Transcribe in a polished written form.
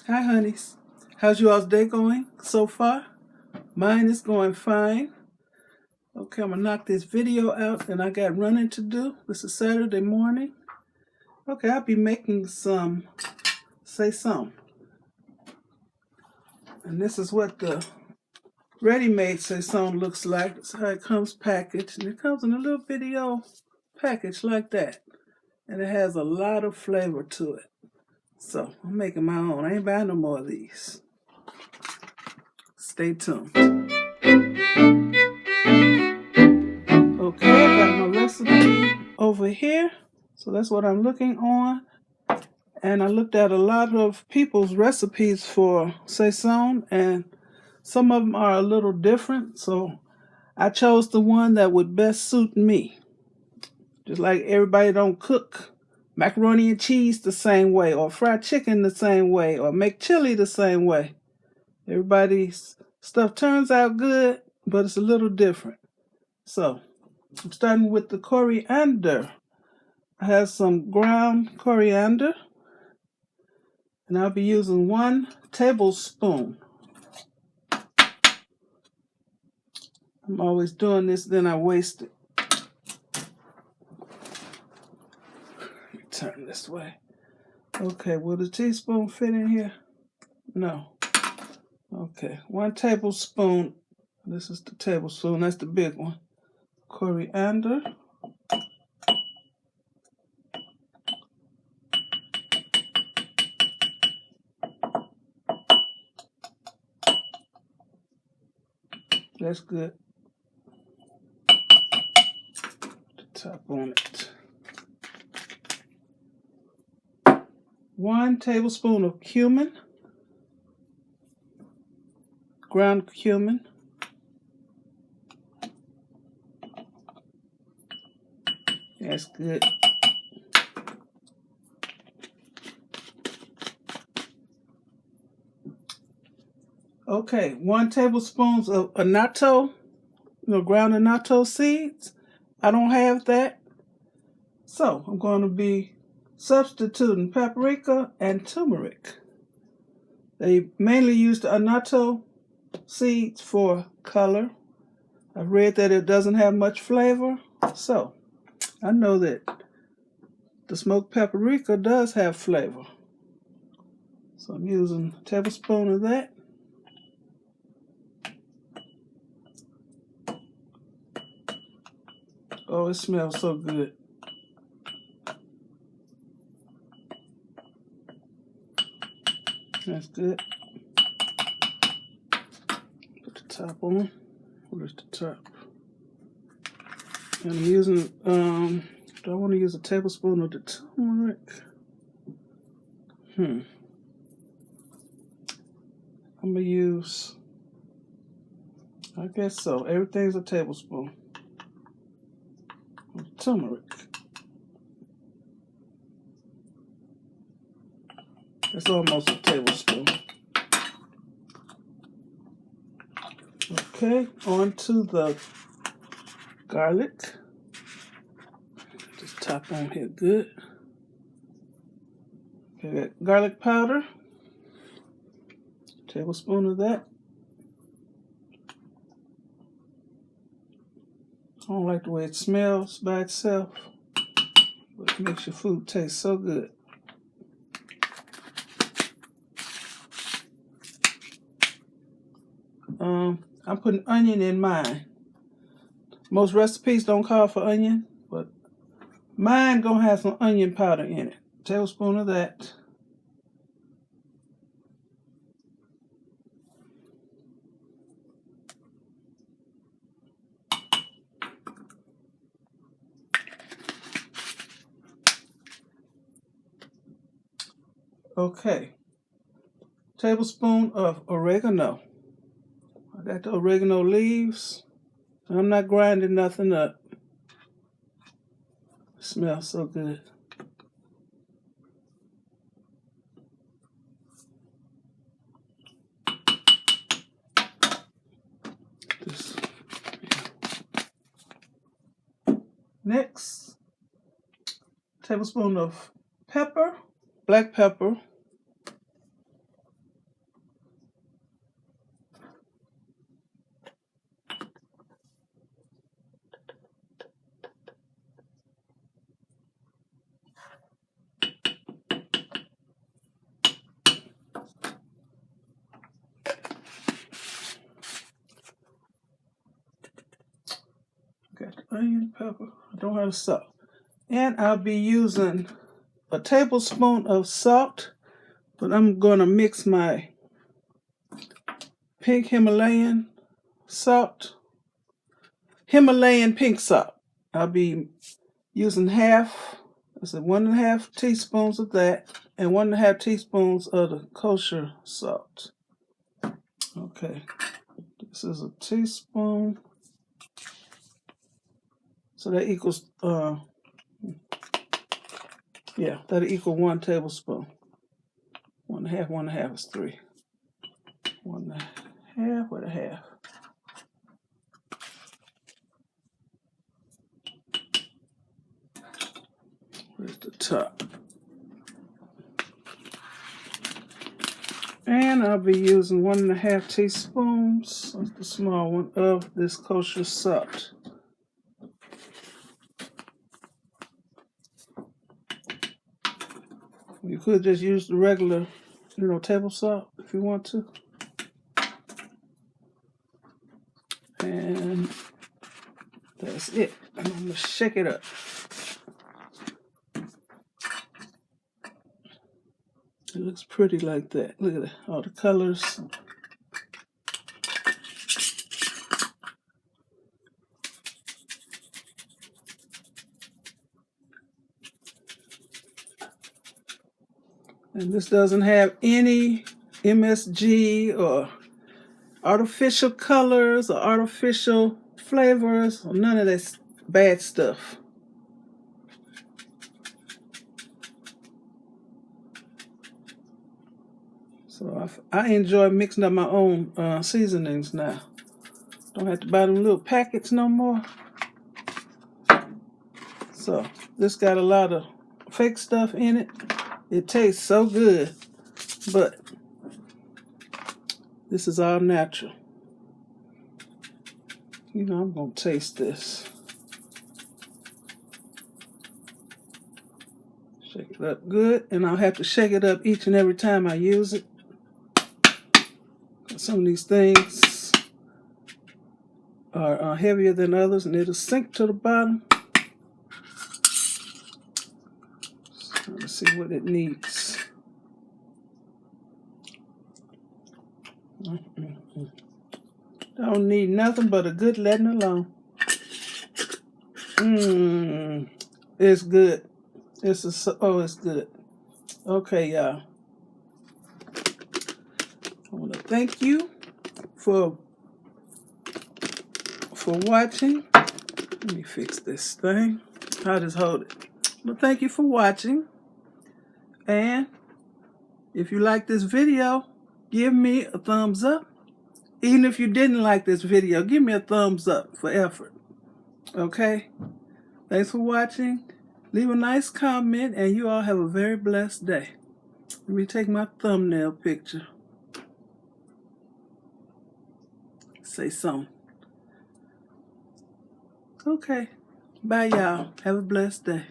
Hi, honeys. How's you all's day going so far? Mine is going fine. Okay, I'm gonna knock this video out and I got running to do. This is Saturday morning. Okay, I'll be making some SAZON. And this is what the ready-made SAZON looks like. That's how it comes packaged. And it comes in a little video package like that. And it has a lot of flavor to it. So I'm making my own. I ain't buying no more of these. Stay tuned. Okay, I got my recipe over here. So that's what I'm looking on. And I looked at a lot of people's recipes for SAZON, and some of them are a little different. So I chose the one that would best suit me. Just like everybody don't cook macaroni and cheese the same way, or fried chicken the same way, or make chili the same way. Everybody's stuff turns out good, but it's a little different. So I'm starting with the coriander. I have some ground coriander, and I'll be using 1 tablespoon. I'm always doing this, then I waste it. Turn this way. Okay, will the teaspoon fit in here? No. Okay, 1 tablespoon. This is the tablespoon, that's the big one. Coriander. That's good. The top on it. 1 tablespoon of cumin. Ground cumin. That's good. Okay, 1 tablespoon of annatto, ground annatto seeds. I don't have that. So I'm going to be substituting paprika and turmeric. They mainly use the annatto seeds for color. I've read that it doesn't have much flavor, so I know that the smoked paprika does have flavor. So I'm using a tablespoon of that. Oh, it smells so good. That's good. Put the top on. Where's the top? And I'm using, do I want to use a tablespoon of the turmeric? I'm going to use, I guess so. Everything's a tablespoon of turmeric. That's almost a tablespoon. Okay, on to the garlic. Just top on here good. Okay, got garlic powder. A tablespoon of that. I don't like the way it smells by itself, but it makes your food taste so good. I'm putting onion in mine. Most recipes don't call for onion, but mine gonna have some onion powder in it. A tablespoon of that. Okay. Tablespoon of oregano. I got the oregano leaves. I'm not grinding nothing up. It smells so good. Next, tablespoon of pepper, black pepper. onion, pepper. I don't have salt. And I'll be using a tablespoon of salt, but I'm going to mix my pink Himalayan salt, Himalayan pink salt. I'll be using 1.5 teaspoons of that and 1.5 teaspoons of the kosher salt. Okay, this is a teaspoon. So that equals, that'll equal 1 tablespoon. 1.5 is 3. 1.5 with a half. Where's the top? And I'll be using 1.5 teaspoons, that's the small one, of this kosher salt. You could just use the regular, table salt if you want to. And that's it. And I'm going to shake it up. It looks pretty like that. Look at that, all the colors. And this doesn't have any MSG or artificial colors or artificial flavors or none of that bad stuff. So I enjoy mixing up my own seasonings now. Don't have to buy them little packets no more. So this got a lot of fake stuff in it. It tastes so good, but this is all natural. I'm going to taste this. Shake it up good, and I'll have to shake it up each and every time I use it. Some of these things are heavier than others, and it'll sink to the bottom. So let's see what it needs. Don't need nothing but a good letting alone. It's good. It's good. Okay, y'all. I want to thank you for watching. Let me fix this thing. I'll just hold it. Well, thank you for watching. And if you like this video, give me a thumbs up. Even if you didn't like this video, give me a thumbs up for effort. Okay? Thanks for watching. Leave a nice comment, and you all have a very blessed day. Let me take my thumbnail picture. SAZON. Okay. Bye, y'all. Have a blessed day.